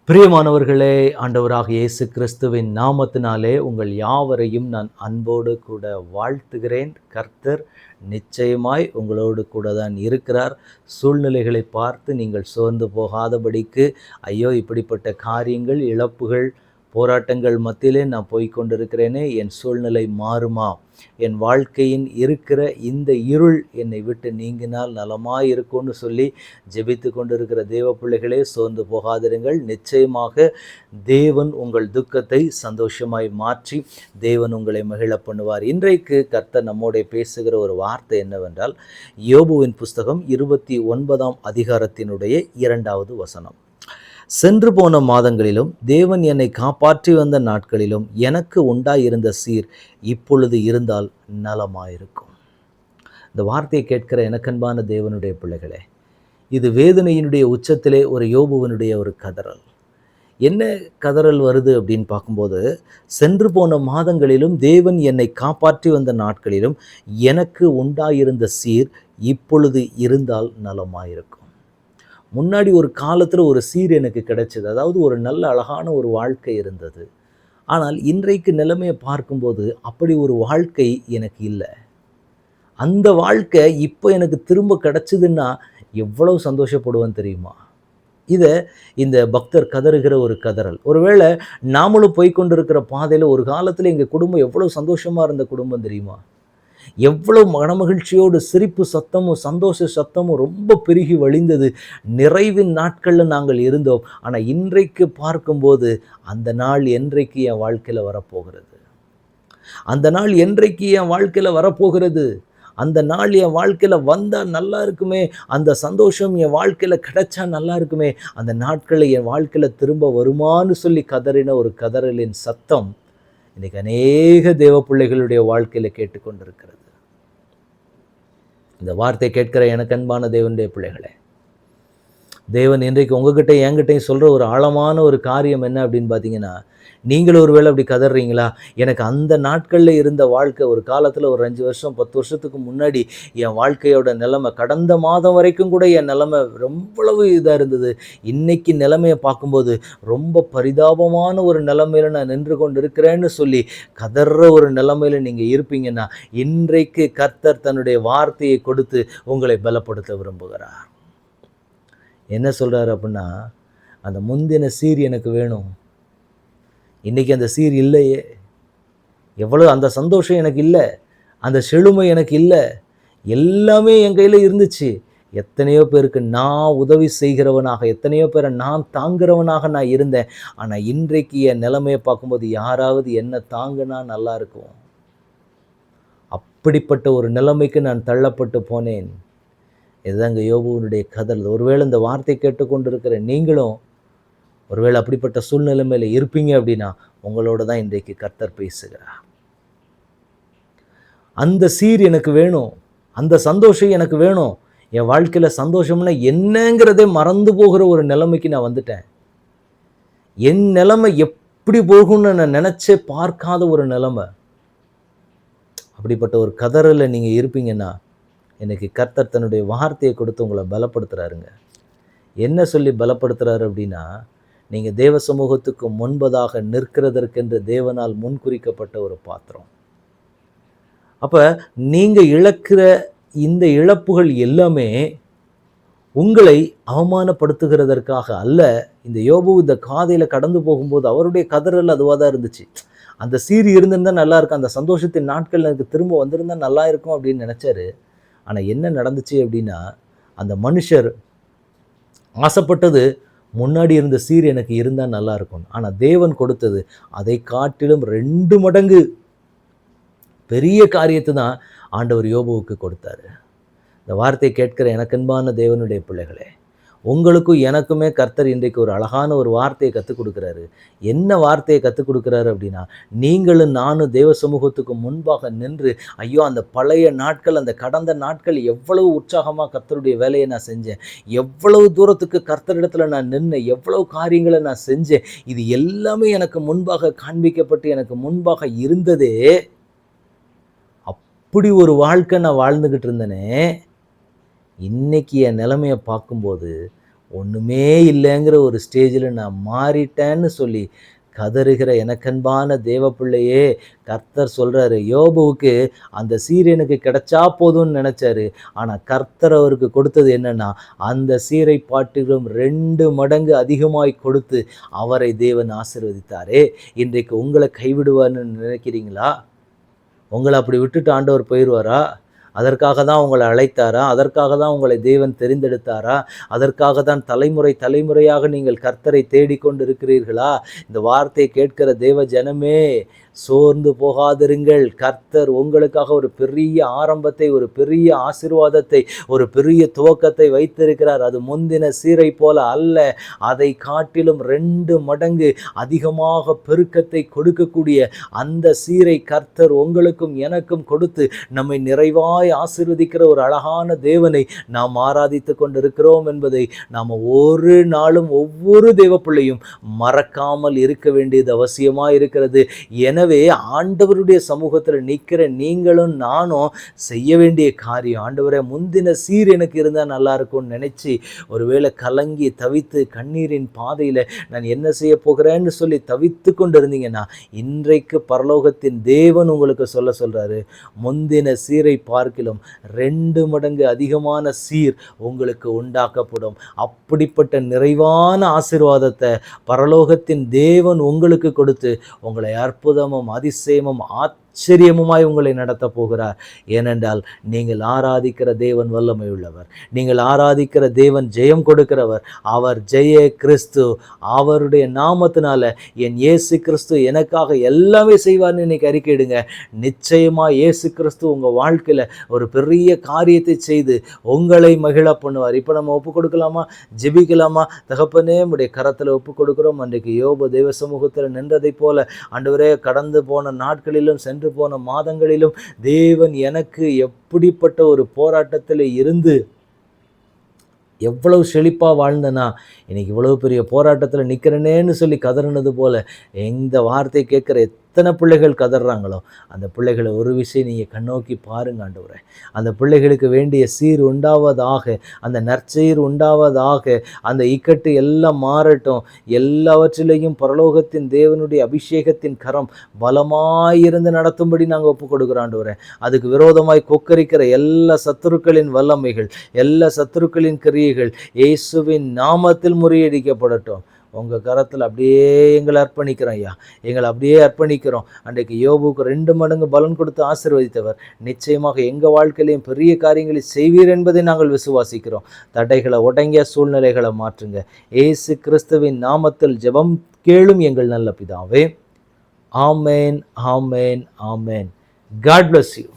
பிரியமானவர்களே, ஆண்டவராக இயேசு கிறிஸ்துவின் நாமத்தினாலே உங்கள் யாவரையும் நான் அன்போடு கூட வாழ்த்துகிறேன். கர்த்தர் நிச்சயமாய் உங்களோடு கூட தான் இருக்கிறார். சூழ்நிலைகளை பார்த்து நீங்கள் சோர்ந்து போகாதபடிக்கு, ஐயோ இப்படிப்பட்ட காரியங்கள், இழப்புகள், போராட்டங்கள் மத்தியிலே நான் போய்க்கொண்டிருக்கிறேனே, என் சூழ்நிலை மாறுமா? என் வாழ்க்கையின் இருக்கிற இந்த இருள் என்னை விட்டு நீங்கினால் நலமாய் இருக்கும்னு சொல்லி ஜெபித்து கொண்டிருக்கிற தேவ பிள்ளைகளே, சோர்ந்து போகாதிருங்கள். நிச்சயமாக தேவன் உங்கள் துக்கத்தை சந்தோஷமாய் மாற்றி தேவன் உங்களை மகிழ பண்ணுவார். இன்றைக்கு கர்த்தர் நம்மோட பேசுகிற ஒரு வார்த்தை என்னவென்றால், யோபுவின் புஸ்தகம் 29ஆம் அதிகாரத்தினுடைய 2வது வசனம். சென்று போன மாதங்களிலும் தேவன் என்னை காப்பாற்றி வந்த நாட்களிலும் எனக்கு உண்டாயிருந்த சீர் இப்பொழுது இருந்தால் நலமாயிருக்கும். இந்த வார்த்தையை கேட்கிற எனக்கன்பான தேவனுடைய பிள்ளைகளே, இது வேதனையினுடைய உச்சத்திலே ஒரு யோபுவனுடைய ஒரு கதறல். என்ன கதறல் வருது அப்படின்னு பார்க்கும்போது, சென்று போன மாதங்களிலும் தேவன் என்னை காப்பாற்றி வந்த நாட்களிலும் எனக்கு உண்டாயிருந்த சீர் இப்பொழுது இருந்தால் நலமாயிருக்கும். முன்னாடி ஒரு காலத்தில் ஒரு சீர் எனக்கு கிடைச்சது, அதாவது ஒரு நல்ல அழகான ஒரு வாழ்க்கை இருந்தது. ஆனால் இன்றைக்கு நிலைமையை பார்க்கும்போது அப்படி ஒரு வாழ்க்கை எனக்கு இல்லை. அந்த வாழ்க்கை இப்போ எனக்கு திரும்ப கிடைச்சதுன்னா எவ்வளவு சந்தோஷப்படுவேன் தெரியுமா? இதை இந்த பக்தர் கதறுகிற ஒரு கதறல். ஒருவேளை நாமளும் போய்கொண்டிருக்கிற பாதையில் ஒரு காலத்தில் எங்கள் குடும்பம் எவ்வளோ சந்தோஷமாக இருந்த குடும்பம் தெரியுமா? எவ்வளவு மனமகிழ்ச்சியோடு சிரிப்பு சத்தமும் சந்தோஷ சத்தமும் ரொம்ப பெருகி வழிந்தது. நிறைவின் நாட்களில் நாங்கள் இருந்தோம். ஆனால் இன்றைக்கு பார்க்கும்போது அந்த நாள் என்றைக்கு என் வாழ்க்கையில் வரப்போகிறது? அந்த நாள் என்றைக்கு என் வாழ்க்கையில் வரப்போகிறது? அந்த நாள் என் வாழ்க்கையில் வந்தால் நல்லா இருக்குமே, அந்த சந்தோஷம் என் வாழ்க்கையில் கிடைச்சா நல்லா இருக்குமே, அந்த நாட்களை என் வாழ்க்கையில் திரும்ப வருமானு சொல்லி கதறின ஒரு கதறலின் சத்தம் இன்றைக்கி அநேக தேவ பிள்ளைகளுடைய வாழ்க்கையில் கேட்டுக்கொண்டிருக்கிறது. இந்த வார்த்தை கேட்கிற எனக்கு அன்பான தேவனுடைய பிள்ளைகளே, தேவன் இன்றைக்கு உங்ககிட்ட என்கிட்டையும் சொல்கிற ஒரு ஆழமான ஒரு காரியம் என்ன அப்படின்னு பார்த்தீங்கன்னா, நீங்களும் ஒரு வேளை அப்படி கதறீங்களா? எனக்கு அந்த நாட்களில் இருந்த வாழ்க்கை, ஒரு காலத்தில் ஒரு 5 வருஷம் 10 வருஷத்துக்கு முன்னாடி என் வாழ்க்கையோட நிலைமை, கடந்த மாதம் வரைக்கும் கூட என் நிலைமை ரொம்பளவு இதாக இருந்தது. இன்றைக்கி நிலைமையை பார்க்கும்போது ரொம்ப பரிதாபமான ஒரு நிலைமையில் நான் நின்று கொண்டு இருக்கிறேன்னு சொல்லி கதற ஒரு நிலைமையில் நீங்கள் இருப்பீங்கன்னா, இன்றைக்கு கர்த்தர் தன்னுடைய வார்த்தையை கொடுத்து உங்களை பலப்படுத்த விரும்புகிறார். என்ன சொல்கிறார் அப்படின்னா, அந்த முந்தின சீர் எனக்கு வேணும், இன்றைக்கி அந்த சீர் இல்லையே. எவ்வளோ அந்த சந்தோஷம் எனக்கு இல்லை, அந்த செழுமை எனக்கு இல்லை. எல்லாமே என் கையில் இருந்துச்சு. எத்தனையோ பேருக்கு நான் உதவி செய்கிறவனாக, எத்தனையோ பேரை நான் தாங்குகிறவனாக நான் இருந்தேன். ஆனால் இன்றைக்கு என் நிலைமையை பார்க்கும்போது யாராவது என்ன தாங்குனா நல்லா இருக்கும். அப்படிப்பட்ட ஒரு நிலைமைக்கு நான் தள்ளப்பட்டு போனேன். இதுதாங்க யோபுவினுடைய கதல். ஒருவேளை இந்த வார்த்தை கேட்டுக்கொண்டிருக்கிற நீங்களும் ஒருவேளை அப்படிப்பட்ட சூழ்நிலைமையில் இருப்பீங்க அப்படின்னா, உங்களோட தான் இன்றைக்கு கர்த்தர் பேசுகிறார். அந்த சீர் எனக்கு வேணும், அந்த சந்தோஷம் எனக்கு வேணும். என் வாழ்க்கையில் சந்தோஷம்னா என்னங்கிறதே மறந்து போகிற ஒரு நிலைமைக்கு நான் வந்துட்டேன். என் நிலைமை எப்படி போகும்னு நான் நினச்சே பார்க்காத ஒரு நிலைமை. அப்படிப்பட்ட ஒரு கதறலில் நீங்கள் இருப்பீங்கன்னா, இன்றைக்கி கர்த்தர் தன்னுடைய வார்த்தையை கொடுத்து உங்களை பலப்படுத்துகிறாருங்க. என்ன சொல்லி பலப்படுத்துகிறாரு அப்படின்னா, நீங்கள் தேவ சமூகத்துக்கு முன்பதாக நிற்கிறதற்கென்று தேவனால் முன்குறிக்கப்பட்ட ஒரு பாத்திரம். அப்போ நீங்கள் இழக்கிற இந்த இழப்புகள் எல்லாமே உங்களை அவமானப்படுத்துகிறதற்காக அல்ல. இந்த யோபு இந்த காதையில் கடந்து போகும்போது அவருடைய கதறல் அதுவாக தான் இருந்துச்சு. அந்த சீர் இருந்திருந்தால் நல்லா இருக்கும், அந்த சந்தோஷத்தின் நாட்கள் எனக்கு திரும்ப வந்திருந்தால் நல்லா இருக்கும் அப்படின்னு நினச்சாரு. ஆனால் என்ன நடந்துச்சு அப்படின்னா, அந்த மனுஷர் ஆசைப்பட்டது முன்னாடி இருந்த சீர் எனக்கு இருந்தால் நல்லா இருக்கும். ஆனால் தேவன் கொடுத்தது அதை காட்டிலும் 2 மடங்கு பெரிய காரியத்தை தான் ஆண்டவர் யோபுவுக்கு கொடுத்தாரு. இந்த வார்த்தை கேட்கிற எனக்கன்பான தேவனுடைய பிள்ளைகளே, உங்களுக்கும் எனக்குமே கர்த்தர் இன்றைக்கு ஒரு அழகான ஒரு வார்த்தையை கற்றுக் கொடுக்குறாரு. என்ன வார்த்தையை கற்றுக் கொடுக்குறாரு அப்படின்னா, நீங்களும் நானும் தேவ சமூகத்துக்கு முன்பாக நின்று, ஐயோ அந்த பழைய நாட்கள், அந்த கடந்த நாட்கள் எவ்வளவு உற்சாகமாக கர்த்தருடைய வேலையை நான் செஞ்சேன், எவ்வளவு தூரத்துக்கு கர்த்தரிடத்தில் நான் நின்று எவ்வளவு காரியங்களை நான் செஞ்சேன், இது எல்லாமே எனக்கு முன்பாக காண்பிக்கப்பட்டு எனக்கு முன்பாக இருந்ததே. அப்படி ஒரு வாழ்க்கை நான் வாழ்ந்துக்கிட்டு இருந்தேனே, இன்னைக்கு என் நிலைமையை பார்க்கும்போது ஒன்றுமே இல்லைங்கிற ஒரு ஸ்டேஜில் நான் மாறிட்டேன்னு சொல்லி கதறுகிற எனக்கன்பான தேவ பிள்ளையே, கர்த்தர் சொல்றாரு, யோபுவுக்கு அந்த சீர் எனக்கு கிடைச்சா போதும்னு நினைச்சாரு. ஆனா கர்த்தர் அவருக்கு கொடுத்தது என்னன்னா, அந்த சீரை பாட்டிலும் 2 மடங்கு அதிகமாய் கொடுத்து அவரை தேவன் ஆசீர்வதித்தாரே. இன்றைக்கு உங்களை கைவிடுவார்ன்னு நினைக்கிறீங்களா? உங்களை அப்படி விட்டுட்டு ஆண்டவர் போயிடுவாரா? அதற்காக தான் உங்களை அழைத்தாரா? அதற்காக தான் உங்களை தேவன் தெரிந்தெடுத்தாரா? அதற்காக தான் தலைமுறை தலைமுறையாக நீங்கள் கர்த்தரை தேடிக்கொண்டு இருக்கிறீர்களா? இந்த வார்த்தையை கேட்கிற தேவ ஜனமே, சோர்ந்து போகாதிருங்கள். கர்த்தர் உங்களுக்காக ஒரு பெரிய ஆரம்பத்தை, ஒரு பெரிய ஆசீர்வாதத்தை, ஒரு பெரிய துவக்கத்தை வைத்திருக்கிறார். அது முந்தின சீரை போல அல்ல, அதை காட்டிலும் 2 மடங்கு அதிகமாக பெருக்கத்தை கொடுக்கக்கூடிய அந்த சீரை கர்த்தர் உங்களுக்கும் எனக்கும் கொடுத்து நம்மை நிறைவாய் ஆசீர்வதிக்கிற ஒரு அழகான தேவனை நாம் ஆராதித்துக் கொண்டிருக்கிறோம் என்பதை நாம் ஒரு நாளும் ஒவ்வொரு தேவ பிள்ளையும் மறக்காமல் இருக்க வேண்டியது அவசியமாக இருக்கிறது. எனவே ஆண்டவருடைய சமூகத்தில் நிற்கிற நீங்களும் நானும் செய்ய வேண்டிய காரியம், ஆண்டவரே முந்தின சீர் எனக்கு இருந்தால் நல்லா இருக்கும்னு நினைச்சு ஒருவேளை கலங்கி தவித்து கண்ணீரின் பாதையில் நான் என்ன செய்ய போகிறேன்னு சொல்லி தவித்து கொண்டு இருந்தீங்கன்னா, இன்றைக்கு பரலோகத்தின் தேவன் உங்களுக்கு சொல்றாரு, முந்தின சீரை பார்க்கிலும் 2 மடங்கு அதிகமான சீர் உங்களுக்கு உண்டாக்கப்படும். அப்படிப்பட்ட நிறைவான ஆசீர்வாதத்தை பரலோகத்தின் தேவன் உங்களுக்கு கொடுத்து உங்களை அற்புதமும் அதிசயமும் ஆச்சரியமுமாய் உங்களை நடத்த போகிறார். ஏனென்றால் நீங்கள் ஆராதிக்கிற தேவன் வல்லமை உள்ளவர், நீங்கள் ஆராதிக்கிற தேவன் ஜெயம் கொடுக்கிறவர். அவர் ஜெய கிறிஸ்து. அவருடைய நாமத்தினால என் இயேசு கிறிஸ்து எனக்காக எல்லாமே செய்வார்னு இன்னைக்கு அறிக்கையிடுங்க. நிச்சயமா இயேசு கிறிஸ்து உங்க வாழ்க்கையில ஒரு பெரிய காரியத்தை செய்து உங்களை மகிழ பண்ணுவார். இப்போ நம்ம ஒப்பு கொடுக்கலாமா? ஜெபிக்கலாமா? தகப்பனே, உம்முடைய கரத்தில் ஒப்பு கொடுக்கிறோம். அன்றைக்கு யோபு தேவ சமூகத்தில் நின்றதை போல ஆண்டவரே, கடந்து போன நாட்களிலும் சென்று போன மாதங்களிலும் தேவன் எனக்கு எப்படிப்பட்ட ஒரு போராட்டத்தில் இருந்து எவ்வளவு செழிப்பாக வாழ்ந்தனா, இன்னைக்கு இவ்வளவு பெரிய போராட்டத்தில் நிற்கிறேனேன்னு சொல்லி கதறினது போல இந்த வார்த்தை கேட்குற எத்தனை பிள்ளைகள் கதறாங்களோ அந்த பிள்ளைகளை ஒரு விஷயம் நீங்கள் கண்ணோக்கி பாருங்க ஆண்டவரே. அந்த பிள்ளைகளுக்கு வேண்டிய சீர் உண்டாவதாக, அந்த நற்சீர் உண்டாவதாக, அந்த இக்கட்டு எல்லாம் மாறட்டும். எல்லாவற்றிலையும் பரலோகத்தின் தேவனுடைய அபிஷேகத்தின் கரம் பலமாயிருந்து நடத்தும்படி நாங்கள் ஒப்பு கொடுக்குறோம் ஆண்டவரே. அதுக்கு விரோதமாய் கொக்கரிக்கிற எல்லா சத்துருக்களின் வல்லமைகள், எல்லா சத்துருக்களின் கிரியைகள் இயேசுவின் நாமத்தில் முறியடிக்கப்படட்டும். உங்கள் கரத்தில் அப்படியே எங்களை அர்ப்பணிக்கிறோம் ஐயா, எங்களை அப்படியே அர்ப்பணிக்கிறோம். அன்றைக்கு யோபுக்கு 2 மடங்கு பலன் கொடுத்து ஆசீர்வதித்தவர் நிச்சயமாக எங்கள் வாழ்க்கையிலையும் பெரிய காரியங்களை செய்வீர் என்பதை நாங்கள் விசுவாசிக்கிறோம். தடைகளை உடைங்க, சூழ்நிலைகளை மாற்றுங்க. இயேசு கிறிஸ்துவின் நாமத்தில் ஜெபம் கேளும் எங்கள் நல்ல பிதாவே. ஆமேன், ஆமேன், ஆமேன். God bless you.